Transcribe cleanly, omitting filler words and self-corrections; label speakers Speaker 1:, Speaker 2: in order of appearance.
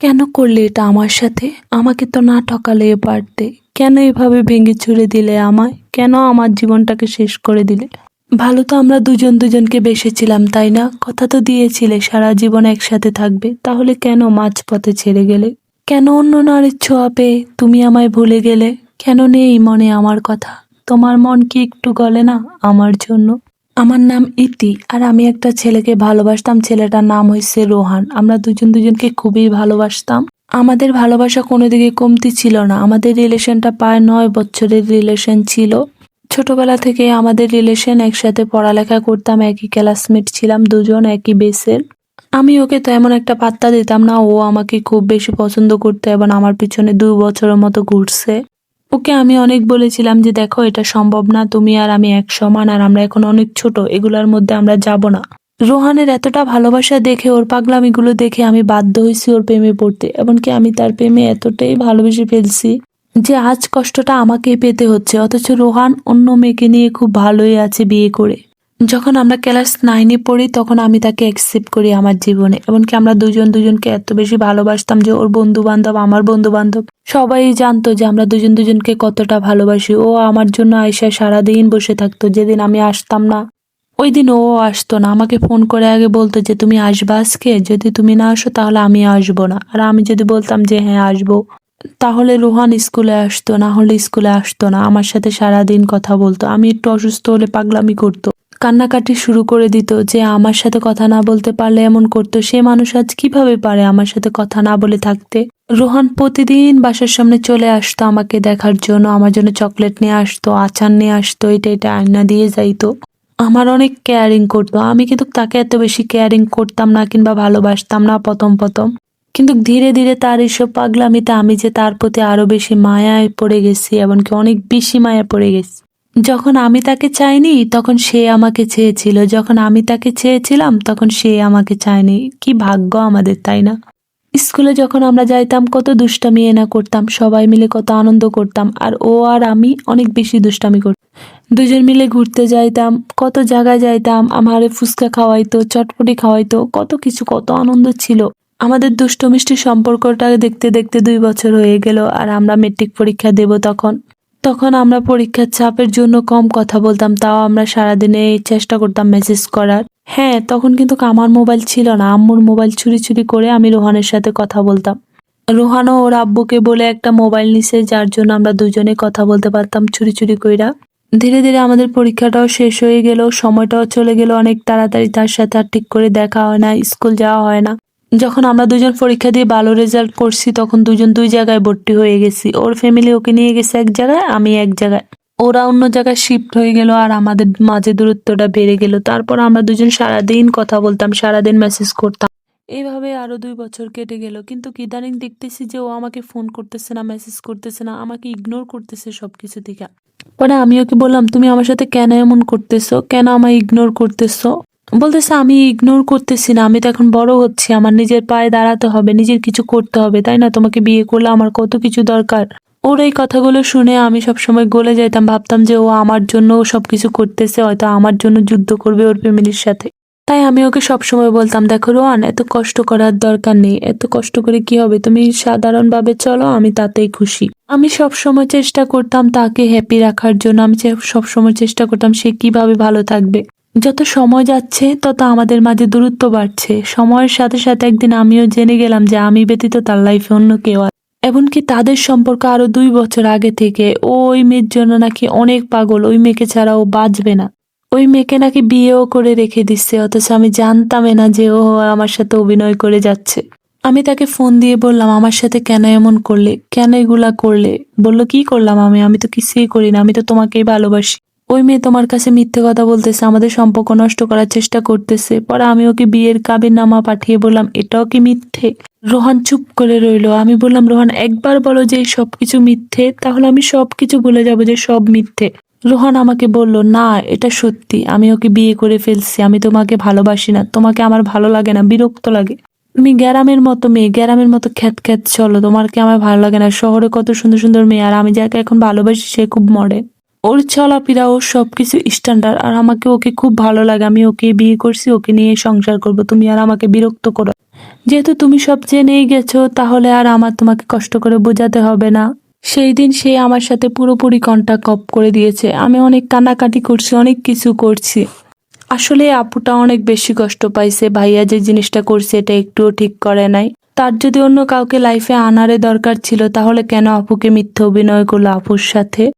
Speaker 1: কেন করলে এটা আমার সাথে? আমাকে তো না ঠকালে পারতে। কেন এভাবে ভেঙে চুরে দিলে আমায়? কেন আমার জীবনটাকে শেষ করে দিলে? ভালো তো আমরা দুজন দুজনকে বেসেছিলাম, তাই না? কথা তো দিয়েছিলে সারা জীবন একসাথে থাকবে। তাহলে কেন মাঝপথে ছেড়ে গেলে? কেন অন্য নারীর ছোঁয়া পেয়ে তুমি আমায় ভুলে গেলে? কেন নেই মনে আমার কথা? তোমার মন কি একটু গলে না আমার জন্য? আমার নাম ইতি, আর আমি একটা ছেলেকে ভালোবাসতাম। ছেলেটার নাম হয়েছে রোহান। আমরা দুজন দুজনকে খুবই ভালোবাসতাম। আমাদের ভালোবাসা কোনো দিকে কমতি ছিল না। আমাদের রিলেশনটা প্রায় 9 বছরের রিলেশন ছিল। ছোটবেলা থেকে আমাদের রিলেশন, একসাথে পড়ালেখা করতাম, একই ক্লাসমেট ছিলাম, দুজন একই বেসের। আমি ওকে তো এমন একটা পাত্তা দিতাম না, ও আমাকে খুব বেশি পছন্দ করতো এবং আমার পিছনে 2 বছরের মতো ঘুরছে। ওকে আমি অনেক বলেছিলাম যে দেখো, এটা সম্ভব না, তুমি আর আমি এক সমান, আর আমরা এখন অনেক ছোট, এগুলার মধ্যে আমরা যাব না। রোহানের এতটা ভালোবাসা দেখে, ওর পাগলামিগুলো দেখে আমি বাধ্য হয়েছি ওর প্রেমে পড়তে। এমনকি আমি তার প্রেমে এতটাই ভালোবেসে ফেলছি যে আজ কষ্টটা আমাকেই পেতে হচ্ছে। অথচ রোহান অন্য মেয়েকে নিয়ে খুব ভালোই আছে বিয়ে করে। যখন আমরা ক্লাস 9-এ পড়ি তখন আমি তাকে অ্যাকসেপ্ট করি আমার জীবনে। এমনকি আমরা দুজন দুজনকে এত বেশি ভালোবাসতাম যে ওর বন্ধু বান্ধব, আমার বন্ধু বান্ধব সবাই জানতো যে আমরা দুজন দুজনকে কতটা ভালোবাসি। ও আমার জন্য আয়সা সারাদিন বসে থাকতো। যেদিন আমি আসতাম না ওই দিন ও আসতো না, আমাকে ফোন করে আগে বলতো যে তুমি আসবা আজকে? যদি তুমি না আসো তাহলে আমি আসবো না। আর আমি যদি বলতাম যে হ্যাঁ আসবো, তাহলে রোহান স্কুলে আসতো, না হলে স্কুলে আসতো না। আমার সাথে সারাদিন কথা বলতো। আমি একটু অসুস্থ হলে পাগলামি করতো, কান্নাকাটি শুরু করে দিত যে আমার সাথে কথা না বলতে পারলে এমন করতো। সে মানুষ আজ কিভাবে পারে আমার সাথে কথা না বলে থাকতে? রোহান প্রতিদিন বাসার সামনে চলে আসতো আমাকে দেখার জন্য, আমার জন্য চকলেট নিয়ে আসতো, আচার নিয়ে আসতো, এটা আয়না দিয়ে যাইতো। আমার অনেক কেয়ারিং করতো। আমি কিন্তু তাকে এত বেশি কেয়ারিং করতাম না কিংবা ভালোবাসতাম না প্রথম প্রথম। কিন্তু ধীরে ধীরে তার এসব পাগলামিতে আমি যে তার প্রতি আরো বেশি মায়ায় পড়ে গেছি, এমনকি অনেক বেশি মায়া পড়ে গেছি। যখন আমি তাকে চাইনি তখন সে আমাকে চেয়েছিল, যখন আমি তাকে চেয়েছিলাম তখন সে আমাকে চায়নি। কি ভাগ্য আমাদের, তাই না? স্কুলে যখন আমরা যাইতাম কত দুষ্টামি না করতাম, সবাই মিলে কত আনন্দ করতাম। আর ও আর আমি অনেক বেশি দুষ্টামি করতাম। দুজন মিলে ঘুরতে যাইতাম, কত জায়গায় যাইতাম। আমারে ফুচকা খাওয়াইতো, চটপটি খাওয়াইতো, কত কিছু, কত আনন্দ ছিল। আমাদের দুষ্ট মিষ্টি সম্পর্কটা দেখতে দেখতে 2 বছর হয়ে গেল। আর আমরা মেট্রিক পরীক্ষা দেব তখন। তখন আমরা পরীক্ষার চাপের জন্য কম কথা বলতাম, তাও আমরা সারাদিনে চেষ্টা করতাম মেসেজ করার। হ্যাঁ, তখন কিন্তু আমার মোবাইল ছিল না, আম্মুর মোবাইল চুরি চুরি করে আমি রোহানের সাথে কথা বলতাম। রোহানও ওর আব্বুকে বলে একটা মোবাইল নিছে, যার জন্য আমরা দুজনে কথা বলতে পারতাম চুরি চুরি কইরা। ধীরে ধীরে আমাদের পরীক্ষাটাও শেষ হয়ে গেল, সময়টাও চলে গেল অনেক তাড়াতাড়ি। তার সাথে আর ঠিক করে দেখা হয় না, স্কুল যাওয়া হয় না। যখন আমরা দুজন পরীক্ষা দিয়ে ভালো রেজাল্ট করছি তখন দুজন 2 জায়গায় ভর্তি হয়ে গেছি। ওর ফ্যামিলি ওকে নিয়ে গেছে এক জায়গায়, আমি এক জায়গায়। ওরা অন্য জায়গায় শিফট হয়ে গেল আর আমাদের মাঝে দূরত্বটা বেড়ে গেল। তারপর আমরা দুজন সারাদিন কথা বলতাম, সারাদিন মেসেজ করতাম। এইভাবে আরো 2 বছর কেটে গেল। কিন্তু ইদানিং দেখতেছি যে ও আমাকে ফোন করতেছে না, মেসেজ করতেছে না, আমাকে ইগনোর করতেছে সবকিছু থেকে। পরে আমি ওকে বললাম, তুমি আমার সাথে কেন এমন করতেছো? কেন আমায় ইগনোর করতেছো? বলতেছে আমি ইগনোর করতেছি না, আমি তো এখন বড় হচ্ছি, আমার নিজের পায়ে দাঁড়াতে হবে, নিজের কিছু করতে হবে, তাই না? তোমাকে বিয়ে করলে আমার কত কিছু দরকার। ওর এই কথাগুলো শুনে আমি সবসময় গলে যাইতাম, ভাবতাম যে ও আমার জন্য সবকিছু করতেছে, হয়তো আমার জন্য যুদ্ধ করবে ওর ফ্যামিলির সাথে। তাই আমি ওকে সবসময় বলতাম, দেখো রোহান, এত কষ্ট করার দরকার নেই, এত কষ্ট করে কি হবে, তুমি সাধারণভাবে চলো, আমি তাতেই খুশি। আমি সবসময় চেষ্টা করতাম তাকে হ্যাপি রাখার জন্য। আমি সবসময় চেষ্টা করতাম সে কিভাবে ভালো থাকবে। যত সময় যাচ্ছে তত আমাদের মাঝে দূরত্ব বাড়ছে। সময়ের সাথে সাথে একদিন আমিও জেনে গেলাম যে আমি ব্যতীত তার লাইফে অন্য কেউ আছে। এমনকি তাদের সম্পর্ক আরো 2 বছর আগে থেকে। ও ওই মেয়ের জন্য নাকি অনেক পাগল, ওই মেয়েকে ছাড়া ও বাঁচবে না। ওই মেয়েকে নাকি বিয়েও করে রেখে দিচ্ছে, অথচ আমি জানতামই না যে ও আমার সাথে অভিনয় করে যাচ্ছে। আমি তাকে ফোন দিয়ে বললাম, আমার সাথে কেন এমন করলে, কেন এগুলা করলে? বললো, কি করলাম আমি? আমি তো কিছুই করি না, আমি তো তোমাকেই ভালোবাসি। ওই মেয়ে তোমার কাছে মিথ্যে কথা বলতেছে, আমাদের সম্পর্ক নষ্ট করার চেষ্টা করতেছে। পরে আমি ওকে বিয়ের কাবিননামা পাঠিয়ে বললাম, এটাও কি মিথ্যে? রোহান চুপ করে রইলো। আমি বললাম, রোহান একবার বলো যে এই সবকিছু মিথ্যে, তাহলে আমি সবকিছু ভুলে যাবো যে সব মিথ্যে। রোহান আমাকে বলল, না এটা সত্যি, আমি ওকে বিয়ে করে ফেলছি, আমি তোমাকে ভালোবাসি না, তোমাকে আমার ভালো লাগে না, বিরক্ত লাগে। তুমি গ্রামের মতো মেয়ে, গ্রামের মতো খ্যাত খ্যাত চলো, তোমাকে আমার ভালো লাগে না। শহরে কত সুন্দর সুন্দর মেয়ে, আর আমি যাকে এখন ভালোবাসি সে খুব মডার্ন। ওর চলাফেরা, ওর সবকিছু স্ট্যান্ডার্ড, আর আমাকে ওকে খুব ভালো লাগে। আমি ওকে বিয়ে করছি, ওকে নিয়ে সংসার করব, তুমি আর আমাকে বিরক্ত করো। যেহেতু তুমি সব জেনেই গেছো, তাহলে আর আমার তোমাকে কষ্ট করে বোঝাতে হবে না। সেই দিন সে আমার সাথে পুরোপুরি কন্টাক্ট অফ করে দিয়েছে। আমি অনেক কান্নাকাটি করছি, অনেক কিছু করছি। আসলে আপুটা অনেক বেশি কষ্ট পাইছে। ভাইয়া যে জিনিসটা করছে এটা একটুও ঠিক করে নাই। তার যদি অন্য কাউকে লাইফে আনারে দরকার ছিল, তাহলে কেন আপুকে মিথ্যে অভিনয় করলো আপুর সাথে?